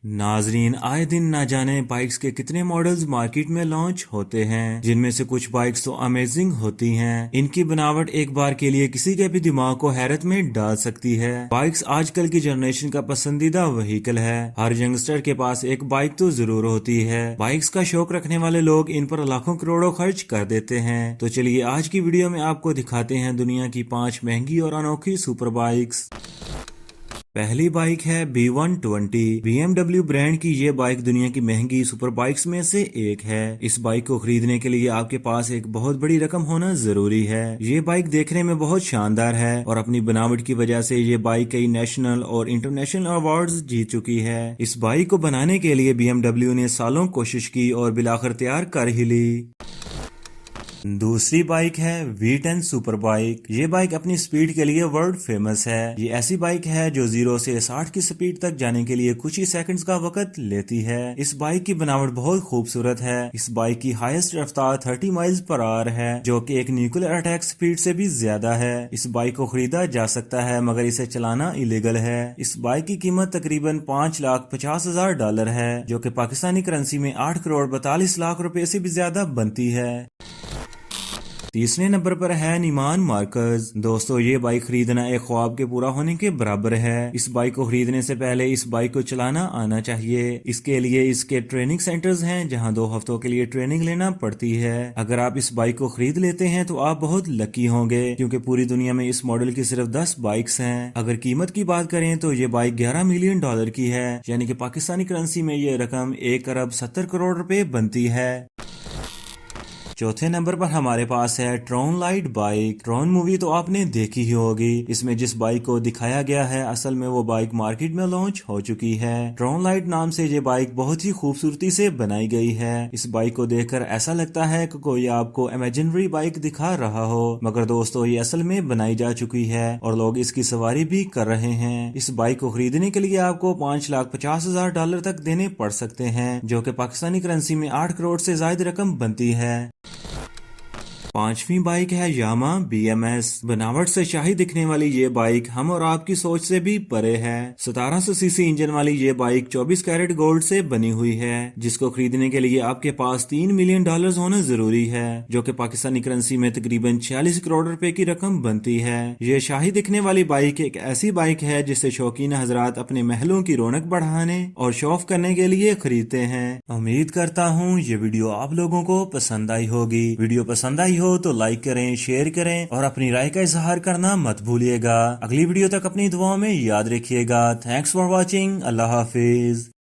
नाजरीन, आए दिन ना जाने बाइक्स के कितने मॉडल्स मार्केट में लॉन्च होते हैं, जिनमें से कुछ बाइक्स तो अमेजिंग होती हैं। इनकी बनावट एक बार के लिए किसी के भी दिमाग को हैरत में डाल सकती है। बाइक्स आजकल की जनरेशन का पसंदीदा व्हीकल है। हर यंगस्टर के पास एक बाइक तो जरूर होती है। बाइक्स का शौक रखने वाले लोग इन पर लाखों करोड़ों खर्च कर देते हैं। तो चलिए आज की वीडियो में आपको दिखाते हैं दुनिया की 5 महंगी और अनोखी सुपर बाइक्स। पहली बाइक है B120। BMW ब्रांड की ये बाइक दुनिया की महंगी सुपर बाइक्स में से एक है। इस बाइक को खरीदने के लिए आपके पास एक बहुत बड़ी रकम होना जरूरी है। ये बाइक देखने में बहुत शानदार है और अपनी बनावट की वजह से ये बाइक कई नेशनल और इंटरनेशनल अवार्ड्स जीत चुकी है। इस बाइक को बनाने के लिए BMW ने सालों कोशिश की और बिलाखिर तैयार कर ही ली। दूसरी बाइक है V10 सुपर बाइक। ये बाइक अपनी स्पीड के लिए वर्ल्ड फेमस है। ये ऐसी बाइक है जो 0 से 60 की स्पीड तक जाने के लिए कुछ ही सेकंड्स का वक्त लेती है। इस बाइक की बनावट बहुत खूबसूरत है। इस बाइक की हाईएस्ट रफ्तार 30 माइल्स पर आवर है, जो कि एक न्यूक्लियर अटैक स्पीड से भी ज्यादा है। इस बाइक को खरीदा जा सकता है मगर इसे चलाना इलीगल है। इस बाइक की कीमत तकरीबन $5,50,000 है, जो कि पाकिस्तानी करेंसी में 8 करोड़ 42 लाख रुपए से भी ज्यादा बनती है। तीसरे नंबर पर है नीमान मार्कस। दोस्तों, ये बाइक खरीदना एक ख्वाब के पूरा होने के बराबर है। इस बाइक को खरीदने से पहले इस बाइक को चलाना आना चाहिए। इसके लिए इसके ट्रेनिंग सेंटर्स हैं, जहां 2 हफ्तों के लिए ट्रेनिंग लेना पड़ती है। अगर आप इस बाइक को खरीद लेते हैं तो आप बहुत लकी होंगे, क्योंकि पूरी दुनिया में इस मॉडल की सिर्फ 10 बाइक्स हैं। अगर कीमत की बात करें तो ये बाइक $11 मिलियन की है, यानी कि पाकिस्तानी करेंसी में ये रकम 1 अरब 70 करोड़ रुपए बनती है। चौथे नंबर पर हमारे पास है Tron light bike. Tron movie तो आपने देखी ही होगी। इसमें जिस बाइक को दिखाया गया है, असल में वो बाइक मार्केट में लॉन्च हो चुकी है। ट्रॉन लाइट नाम से ये बाइक बहुत ही खूबसूरती से बनाई गई है। इस बाइक को देखकर ऐसा लगता है कि कोई आपको इमेजिनरी बाइक दिखा रहा हो, मगर दोस्तों ये असल में बनाई जा चुकी है और लोग इसकी सवारी भी कर रहे हैं। इस बाइक को खरीदने के लिए आपको $5,50,000 तक देने पड़ सकते हैं, जो कि पाकिस्तानी करेंसी में 8 करोड़ से ज्यादा रकम बनती है। पांचवी बाइक है यामा BMS। बनावट से शाही दिखने वाली ये बाइक हम और आपकी सोच से भी परे है। 1700 सीसी इंजन वाली ये बाइक 24 कैरेट गोल्ड से बनी हुई है, जिसको खरीदने के लिए आपके पास $3 मिलियन होना जरूरी है, जो कि पाकिस्तानी करेंसी में तकरीबन 46 करोड़ रुपए की रकम बनती है। ये शाही दिखने वाली बाइक एक ऐसी बाइक है जिसे शौकीन हजरात अपने महलों की रौनक बढ़ाने और शौक करने के लिए खरीदते हैं। उम्मीद करता हूँ ये वीडियो आप लोगों को पसंद आई होगी। वीडियो पसंद आई हो तो लाइक करें, शेयर करें और अपनी राय का इजहार करना मत भूलिएगा। अगली वीडियो तक अपनी दुआओं में याद रखिएगा। Thanks for watching. Allah Hafiz.